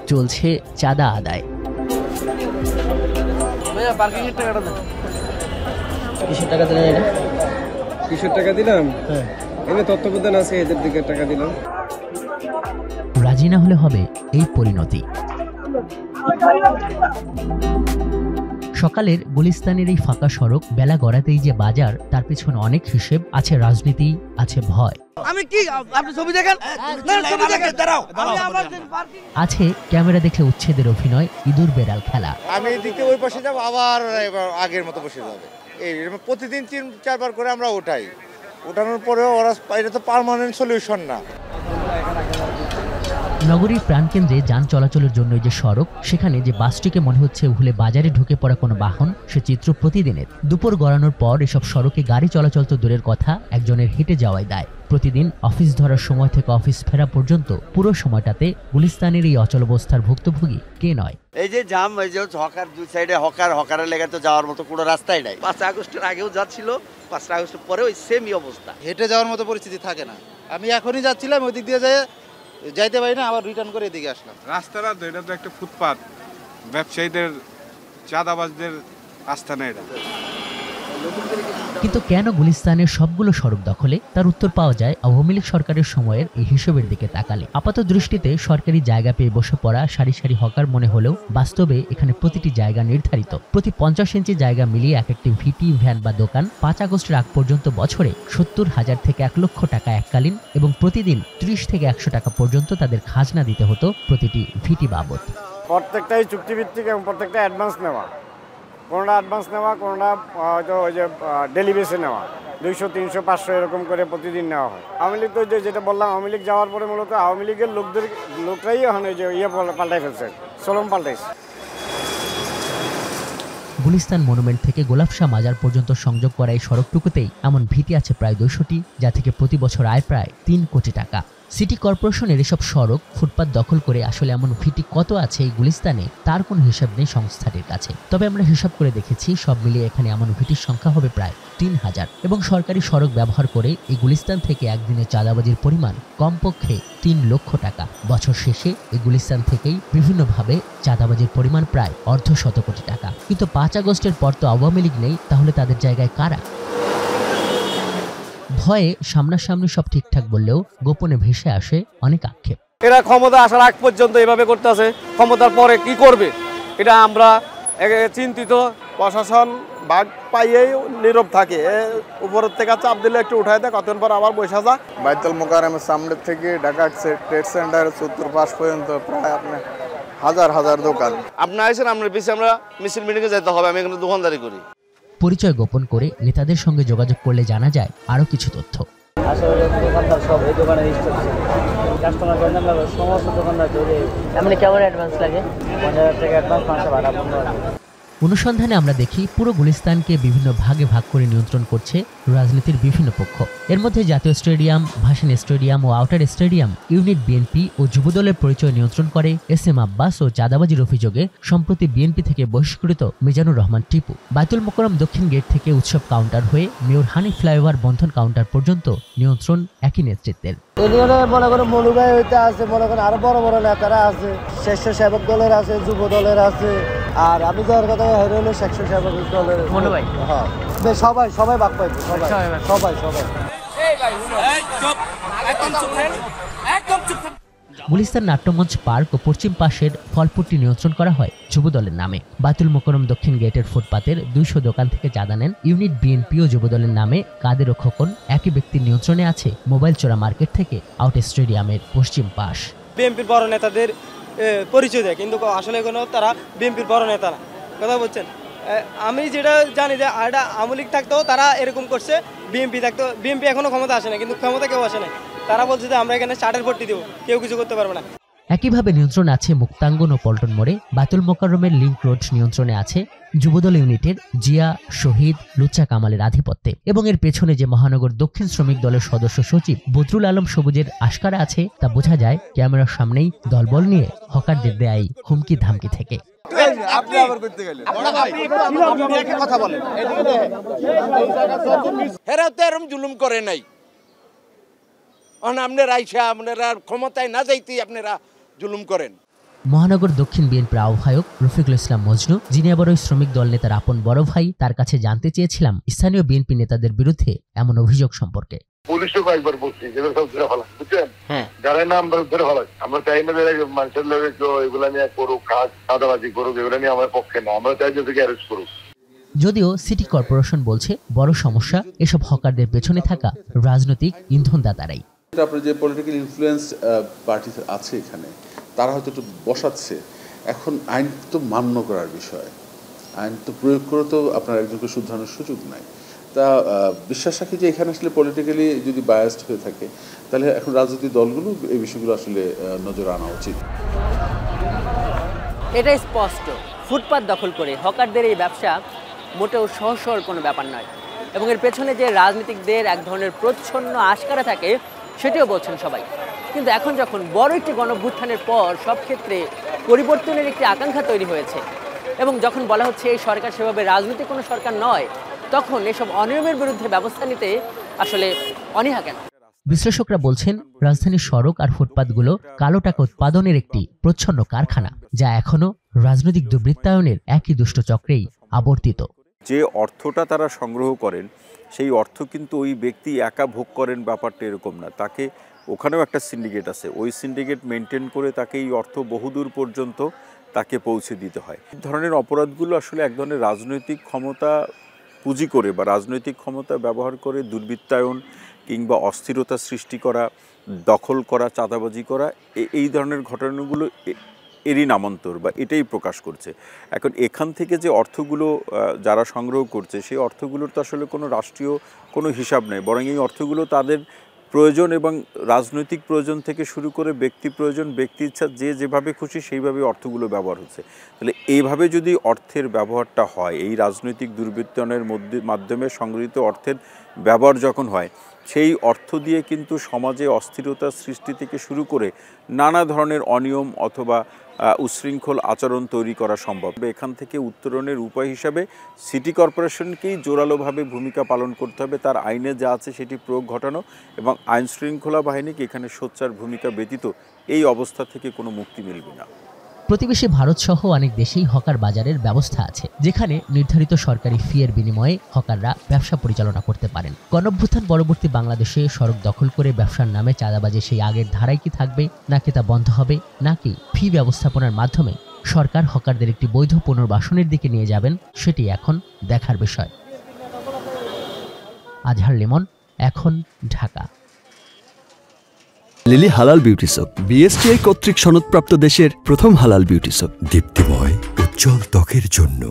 চলছে চাঁদা আদায়। কিসের টাকা দিলেন? এটা কিসের টাকা দিলাম? হ্যাঁ, এখানে তত্ত্বাবধান আছে, এদের দিকে টাকা দিলাম। রাজি না হলে হবে এই পরিণতি। সকালের গুলিস্তানের এই ফাঁকা সড়ক, বেলা গড়াতেই যে বাজার, তার পিছনে অনেক হিসেব আছে, রাজনীতি আছে, ভয় আছে, ক্যামেরা দেখে উচ্ছেদের অভিনয়, ইঁদুর বেড়াল খেলা। আমি এদিকে ওই পাশে যাবো, আবার আগের মতো বসে যাবে। এই প্রতিদিন 3-4 বার করে আমরা ওঠানোর পরেও ওরা, এটা তো পার্মানেন্ট সলিউশন না। নগরীর প্রাণকেন্দ্রে যান চলাচলের জন্য যে সড়ক, সেখানে যে বাসটিকে মনে হচ্ছে ভুলে বাজারে ঢুকে পড়া কোনো বাহন, সে চিত্র প্রতিদিনের। দুপুর গড়ানোর পর এসব সড়কে গাড়ি চলাচল তো দূরের কথা, একজনের হেঁটে যাওয়াই দায়। প্রতিদিন অফিস ধরার সময় থেকে অফিস ফেরা পর্যন্ত পুরো সময়টাতে গুলিস্তানের এই অচলাবস্থার ভুক্তভোগী কে নয়? এই যে জাম, এই যে হকার, দুই সাইডে হকারের লেগে তো যাওয়ার মতো কোনো রাস্তাই নাই। 5 আগস্টের আগেও যাচ্ছিল, 5 আগস্টের পরে ওই সেমই অবস্থা। হেঁটে যাওয়ার মতো পরিস্থিতি থাকে না। আমি এখনই যাচ্ছিলাম, ওই দিক দিয়ে যাইতে পারি না, আবার রিটার্ন করে এদিকে আসলাম। রাস্তাটা তো, এটা তো একটা ফুটপাত, ব্যবসায়ীদের, চাঁদাবাজদের আস্থানা এটা। কিন্তু কেন গুলিস্তানের সবগুলো সড়ক দখলে, তার উত্তর পাওয়া যায় আওয়ামী লীগ সরকারের সময়ের এই হিসেবের দিকে তাকালে। আপাত দৃষ্টিতে সরকারি জায়গা পেয়ে বসে পড়া সারি সারি হকার মনে হলেও বাস্তবে এখানে প্রতিটি জায়গা নির্ধারিত। প্রতি 50 ইঞ্চি জায়গা মিলিয়ে এক একটি ভিটি, ভ্যান বা দোকান। 5 আগস্টের আগ পর্যন্ত বছরে 70,000 থেকে 1 লক্ষ টাকা এককালীন এবং প্রতিদিন 30 থেকে 100 টাকা পর্যন্ত তাদের খাজনা দিতে হতো প্রতিটি ভিটি বাবদ। প্রত্যেকটাই চুক্তিভিত্তিক এবং প্রত্যেকটা অ্যাডভান্স নেওয়া, কোনোটা অ্যাডভান্স নেওয়া, কোনোটা হয়তো ওই যে ডেলি বেসে নেওয়া, 200, 300, 500 এরকম করে প্রতিদিন নেওয়া হয়। আওয়ামী লীগ তো যেটা বললাম, আওয়ামী লীগ যাওয়ার পরে মূলত আওয়ামী লীগের লোকরাই এখন ওই যে পাল্টাই ফেলছে, সোলম পাল্টাইছে। গুলিস্তান মনুমেন্ট থেকে গোলাপশাহ মাজার পর্যন্ত সংযোগ করা এই সড়কটুকুতেই এমন ভিটি আছে প্রায় 200টি, যা থেকে প্রতি বছর আয় প্রায় 3 কোটি টাকা। সিটি কর্পোরেশনের এসব সড়ক, ফুটপাত দখল করে আসলে এমন ভিটি কত আছে এই গুলিস্তানে, তার কোনো হিসাব নেই সংস্থাটির কাছে। তবে আমরা হিসাব করে দেখেছি, সব মিলিয়ে এখানে এমন ভিটির সংখ্যা হবে প্রায় 3000। এবং সরকারি সড়ক ব্যবহার করে এই গুলিস্তান থেকে একদিনে চাঁদাবাজির পরিমাণ কমপক্ষে 3 লক্ষ টাকা। বছর শেষে এই গুলিস্তান থেকেই বিভিন্নভাবে চাঁদাবাজির পরিমাণ প্রায় 1.5 কোটি টাকা। কিন্তু 5 আগস্টের পর তো আওয়ামী লীগ নেই, তাহলে তাদের জায়গায় কারা? ভয়ে সামনাসামনি সব ঠিকঠাক বললেও গোপনে ভেসে আসে অনেক আক্ষেপ। এরা ক্ষমতা আসার আগ পর্যন্ত এভাবে করতেছে, ক্ষমতার পরে কি করবে এটা আমরা চিন্তিত। প্রশাসন ভাগ পাইয়েই নীরব থাকে, উপরের থেকে চাপ দিলে একটু উঠাই দেয়, কতক্ষণ পর আবার বসে যায়। বাইতুল মোকাররমের সামনে থেকে ঢাকা ট্রেড সেন্টারের চত্বর পাশ পর্যন্ত প্রায় আপনার হাজার দোকান। আপনার আইসেন, আপনার পিছিয়ে আমরা মিছিল মিটিংয়ে যেতে হবে। আমি এখানে দোকানদারি করি। পরিচয় গোপন করে নেতাদের সঙ্গে যোগাযোগ করলে জানা যায় আরো কিছু তথ্য। আসলে দোকানদার সব এই দোকানের কাস্টমার সমস্ত দোকানদার ধরে এমনি কেমন অ্যাডভান্স লাগে? 50,000 টাকা অ্যাডভান্স, মাসে ভাড়া 15,000। অনুসন্ধানে আমরা দেখি পুরো গুলিস্তানকে বিভিন্ন ভাগে ভাগ করে নিয়ন্ত্রণ করছে রাজনীতির বিভিন্ন পক্ষ। এর মধ্যে জাতীয় স্টেডিয়াম, ভাসান স্টেডিয়াম ও আউটার স্টেডিয়াম ইউনিট বিএনপি ও যুবদলের পরিচয় নিয়ন্ত্রণ করে SM আব্বাস ও চাঁদাবাজির অভিযোগে সম্প্রতি বিএনপি থেকে বহিষ্কৃত মিজানুর রহমান টিপু। বাইতুল মোকাররম দক্ষিণ গেট থেকে উৎসব কাউন্টার হয়ে মেয়র হানি ফ্লাইওভার বন্ধন কাউন্টার পর্যন্ত নিয়ন্ত্রণ একই নেতৃত্বের। মনে করো মনুভাই হইতে আছে, মনে করেন আরো বড় বড় নেতারা আছে, স্বেচ্ছাসেবক দলের আছে, যুব দলের আছে, আর আমি যাওয়ার কথা হলো স্বেচ্ছাসেবক দলের মনুভাই। হ্যাঁ, সবাই ভাগ পাইছে, সবাই। গুলিস্তান নাট্যমঞ্চ পার্ক ও পশ্চিম পাশের ফলপুরটি নিয়ন্ত্রণ করা হয় যুবদলের নামে। বাইতুল মোকাররম দক্ষিণ গেটের ফুটপাতের 200 দোকান থেকে চাঁদা নেন ইউনিট বিএনপি ও যুবদলের নামে কাদের ও খোকন। একই ব্যক্তির নিয়ন্ত্রণে আছে মোবাইল চোরা মার্কেট থেকে আউট স্টেডিয়ামের পশ্চিম পাশ। বিএনপির বড় নেতাদের পরিচয় দেয়, কিন্তু আসলে কোনো তারা বিএনপির বড় নেতা না। কথা বলছেন, আমি যেটা জানি যে এটা আওয়ামী লীগ থাকতেও তারা এরকম করছে, বিএনপি থাকতেও, বিএনপি এখনো ক্ষমতা আসে না, কিন্তু ক্ষমতা কেউ আসে না। তারা বলছে যে আমরা এখানে চার্টার ভর্তি দেবো, কেউ কিছু করতে পারবে না। একইভাবে নিয়ন্ত্রণ আছে মুক্তাঙ্গন ও পল্টন মোড়ে। বাইতুল মোকাররমের লিংক রোড নিয়ন্ত্রণে আছে যুবদল ইউনিটের জিয়া, শহীদ, লুচ্চা কামালের আধিপত্যে। এবং এর পেছনে যে মহানগর দক্ষিণ শ্রমিক দলের সদস্য সচিব বদরুল আলম সবুজের আশকারা আছে, তা বোঝা যায় ক্যামেরার সামনেই দলবল নিয়ে হকারদের দেয় হুমকি ধামকি থেকে। আপনি আবার করতে গেলেন কথা বলেন হেরাও তো এরকম জুলুম করে নাই আপনারা আইসা আপনারা ক্ষমতায় না যাইতেই আপনারা জুলুম করেন। মহানগর দক্ষিণ বিএনপির আহ্বায়ক রফিকুল ইসলাম মজনু, যিনি আবার ওই শ্রমিক দল নেতার আপন বড় ভাই, তার কাছে জানতে চেয়েছিলাম স্থানীয় বিএনপি নেতাদের বিরুদ্ধে এমন অভিযোগ সম্পর্কে। পুলিশও কয়েকবার বলছি যেগুলো সব ধরে ফেলা, বুঝছেন, যারা না আমরা ধরে ফেলাই। আমরা চাই না মানুষের লোক এগুলা নিয়ে করুক, কাজ চাঁদাবাজি করুক, এগুলো নিয়ে আমার পক্ষে না। আমরা চাই যে অ্যারেস্ট করুক। যদিও সিটি কর্পোরেশন বলছে বড় সমস্যা এসব হকারদের পেছনে থাকা রাজনৈতিক ইন্ধনদাতারাই। আপনার যে পলিটিক্যাল ইনফ্লুয়েন্স পার্টি আছে এখানে, তারা হয়তো একটু বসাচ্ছে। এখন আইন তো মান্য করার বিষয়, আইন তো প্রয়োগ করে তো আপনার একজনকে শুধরানোর সুযোগ নাই। তা বিশ্বাস রাখি যে এখানে আসলে পলিটিক্যালি যদি বায়াসড হয়ে থাকে, তাহলে এখন রাজনৈতিক দলগুলো এই বিষয়গুলো আসলে নজর আনা উচিত। এটাই স্পষ্ট, ফুটপাত দখল করে হকারদের এই ব্যবসা মোটেও সহজ কোনো ব্যাপার নয়, এবং এর পেছনে যে রাজনীতিকদের এক ধরনের প্রচ্ছন্ন আশকারা থাকে সেটিও বলছেন সবাই। কিন্তু এখন যখন বড় একটি গণঅভ্যুত্থানের পর সব ক্ষেত্রে পরিবর্তনের একটি আকাঙ্ক্ষা তৈরি হয়েছে, এবং যখন বলা হচ্ছে এই সরকার সেভাবে রাজনৈতিক কোনো সরকার নয়, তখন এসব অনিয়মের বিরুদ্ধে ব্যবস্থা নিতে আসলে অনীহা কেন? বিশ্লেষকরা বলছেন রাজধানীর সড়ক আর ফুটপাতগুলো কালো টাকা উৎপাদনের একটি প্রচ্ছন্ন কারখানা, যা এখনো রাজনৈতিক দুর্বৃত্তায়নের একই দুষ্ট চক্রেই আবর্তিত। যে অর্থটা তারা সংগ্রহ করেন, সেই অর্থ কিন্তু ওই ব্যক্তি একা ভোগ করেন, ব্যাপারটা এরকম না। তাকে ওখানেও একটা সিন্ডিকেট আছে, ওই সিন্ডিকেট মেনটেন করে তাকে এই অর্থ বহুদূর পর্যন্ত তাকে পৌঁছে দিতে হয়। এই ধরনের অপরাধগুলো আসলে এক ধরনের রাজনৈতিক ক্ষমতা পুঁজি করে বা রাজনৈতিক ক্ষমতা ব্যবহার করে দুর্বৃত্তায়ন কিংবা অস্থিরতা সৃষ্টি করা, দখল করা, চাঁদাবাজি করা, এই ধরনের ঘটনাগুলো এরই নামান্তর বা এটাই প্রকাশ করছে। এখন এখান থেকে যে অর্থগুলো যারা সংগ্রহ করছে, সেই অর্থগুলোর তো আসলে কোনো রাষ্ট্রীয় কোনো হিসাব নেই, বরং এই অর্থগুলো তাদের প্রয়োজন এবং রাজনৈতিক প্রয়োজন থেকে শুরু করে ব্যক্তি প্রয়োজন, ব্যক্তি ইচ্ছা, যে যেভাবে খুশি সেইভাবে অর্থগুলো ব্যবহার হচ্ছে। তাহলে এইভাবে যদি অর্থের ব্যবহারটা হয়, এই রাজনৈতিক দুর্বৃত্তায়নের মাধ্যমে সংগৃহীত অর্থের ব্যবহার যখন হয়, সেই অর্থ দিয়ে কিন্তু সমাজে অস্থিরতা সৃষ্টি থেকে শুরু করে নানা ধরনের অনিয়ম অথবা উচ্ছৃঙ্খল আচরণ তৈরি করা সম্ভব। এখান থেকে উত্তরণের উপায় হিসাবে সিটি কর্পোরেশনকেই জোরালোভাবে ভূমিকা পালন করতে হবে। তার আইনে যা আছে সেটি প্রয়োগ ঘটানো এবং আইন শৃঙ্খলা বাহিনীকে এখানে সোচ্চার ভূমিকা ব্যতীত এই অবস্থা থেকে কোনো মুক্তি মিলবে না। প্রতিবেশী ভারত সহ অনেক দেশেই হকার বাজারের ব্যবস্থা আছে, যেখানে নির্ধারিত সরকারি ফিয়ের বিনিময়ে হকাররা ব্যবসা পরিচালনা করতে পারেন। গণঅভ্যুত্থান পরবর্তী বাংলাদেশে সড়ক দখল করে ব্যবসার নামে চাঁদাবাজি সেই আগের ধারাই কি থাকবে, নাকি তা বন্ধ হবে, নাকি ফি ব্যবস্থাপনার মাধ্যমে সরকার হকারদের একটি বৈধ পুনর্বাসনের দিকে নিয়ে যাবেন, সেটি এখন দেখার বিষয়। আজহার লিমন, এখন, ঢাকা। লিলি হালাল বিউটি সোপ, বিএসটিআই কর্তৃক সনদপ্রাপ্ত দেশের প্রথম হালাল বিউটি সোপ, দীপ্তিময় উজ্জ্বল ত্বকের জন্য।